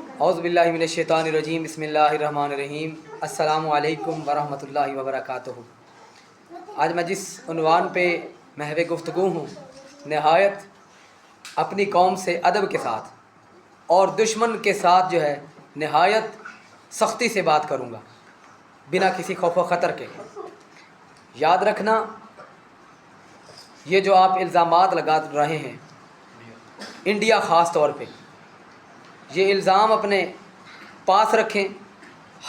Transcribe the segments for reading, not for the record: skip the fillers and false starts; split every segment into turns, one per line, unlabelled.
اعوذ باللہ من الشیطان الرجیم، بسم اللہ الرحمن الرحیم۔ السلام علیکم ورحمۃ اللہ وبرکاتہ۔ آج میں جس عنوان پہ محو گفتگو ہوں، نہایت اپنی قوم سے ادب کے ساتھ اور دشمن کے ساتھ جو ہے نہایت سختی سے بات کروں گا، بنا کسی خوف و خطر کے۔ یاد رکھنا، یہ جو آپ الزامات لگا رہے ہیں انڈیا خاص طور پہ، یہ الزام اپنے پاس رکھیں۔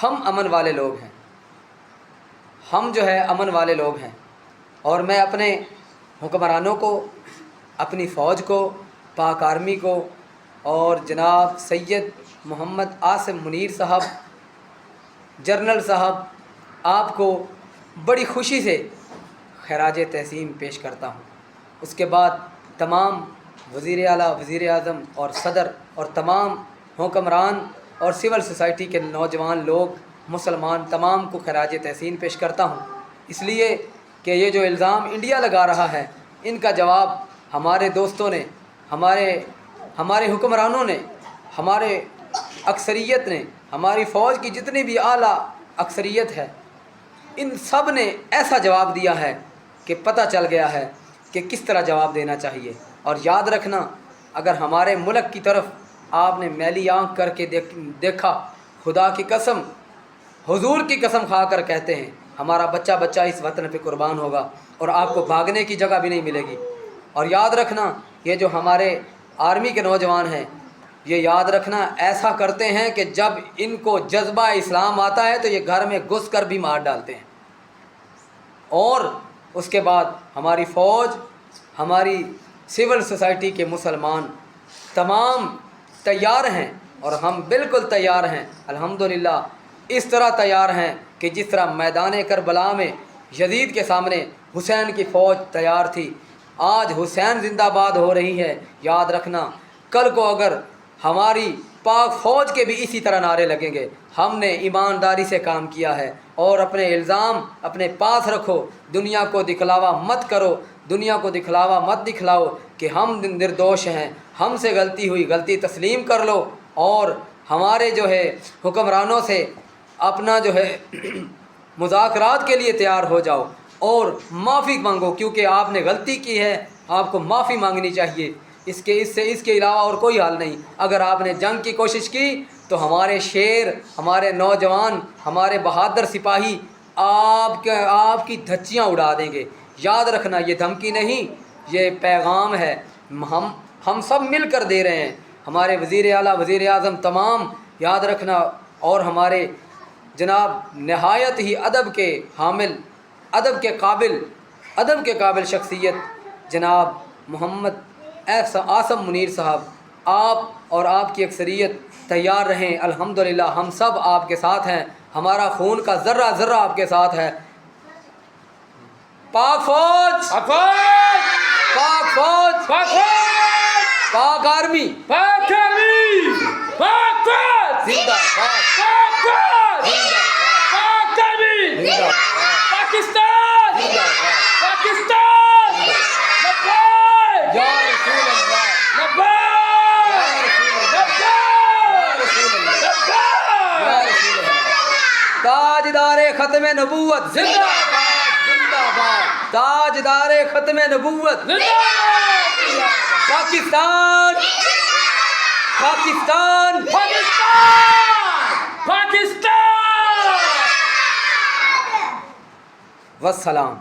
ہم امن والے لوگ ہیں، ہم جو ہے امن والے لوگ ہیں، اور میں اپنے حکمرانوں کو، اپنی فوج کو، پاک آرمی کو اور جناب سید محمد عاصم منیر صاحب، جنرل صاحب، آپ کو بڑی خوشی سے خراج تحسین پیش کرتا ہوں۔ اس کے بعد تمام وزیر اعلیٰ، وزیر اعظم اور صدر اور تمام حکمران اور سول سوسائٹی کے نوجوان لوگ، مسلمان تمام کو خراج تحسین پیش کرتا ہوں، اس لیے کہ یہ جو الزام انڈیا لگا رہا ہے، ان کا جواب ہمارے دوستوں نے، ہمارے حکمرانوں نے، ہمارے اکثریت نے، ہماری فوج کی جتنی بھی اعلیٰ اکثریت ہے، ان سب نے ایسا جواب دیا ہے کہ پتہ چل گیا ہے کہ کس طرح جواب دینا چاہیے۔ اور یاد رکھنا، اگر ہمارے ملک کی طرف آپ نے میلی آنکھ کر کے دیکھا، خدا کی قسم، حضور کی قسم کھا کر کہتے ہیں، ہمارا بچہ اس وطن پہ قربان ہوگا اور آپ کو بھاگنے کی جگہ بھی نہیں ملے گی۔ اور یاد رکھنا، یہ جو ہمارے آرمی کے نوجوان ہیں، یہ یاد رکھنا ایسا کرتے ہیں کہ جب ان کو جذبہ اسلام آتا ہے تو یہ گھر میں گھس کر بھی مار ڈالتے ہیں۔ اور اس کے بعد ہماری فوج، ہماری سول سوسائٹی کے مسلمان تمام تیار ہیں، اور ہم بالکل تیار ہیں، الحمدللہ اس طرح تیار ہیں کہ جس طرح میدان کربلا میں یزید کے سامنے حسین کی فوج تیار تھی، آج حسین زندہ باد ہو رہی ہے۔ یاد رکھنا، کل کو اگر ہماری پاک فوج کے بھی اسی طرح نعرے لگیں گے، ہم نے ایمانداری سے کام کیا ہے۔ اور اپنے الزام اپنے پاس رکھو، دنیا کو دکھلاوا مت کرو، دنیا کو دکھلاوا مت دکھلاؤ کہ ہم نردوش ہیں، ہم سے غلطی ہوئی، غلطی تسلیم کر لو، اور ہمارے جو ہے حکمرانوں سے اپنا جو ہے مذاکرات کے لیے تیار ہو جاؤ اور معافی مانگو، کیونکہ آپ نے غلطی کی ہے، آپ کو معافی مانگنی چاہیے۔ اس کے علاوہ اور کوئی حال نہیں۔ اگر آپ نے جنگ کی کوشش کی تو ہمارے شیر، ہمارے نوجوان، ہمارے بہادر سپاہی آپ کی دھچیاں اڑا دیں گے۔ یاد رکھنا، یہ دھمکی نہیں، یہ پیغام ہے، ہم سب مل کر دے رہے ہیں، ہمارے وزیر اعلیٰ، وزیر اعظم تمام، یاد رکھنا، اور ہمارے جناب نہایت ہی ادب کے حامل، ادب کے قابل شخصیت جناب محمد عاصم منیر صاحب، آپ اور آپ کی اکثریت تیار رہیں۔ الحمدللہ ہم سب آپ کے ساتھ ہیں، ہمارا خون کا ذرہ ذرہ آپ کے ساتھ ہے۔ پاک فوج، پاک فوج، پاک آرمی، زندہ باد،
پاکستان،
یا رسول اللہ، یا رسول اللہ۔ تاجدار ختم نبوت زندہ باد، زندہ باد، تاجدار ختم نبوت پاکستان، پاکستان،
پاکستان۔
والسلام۔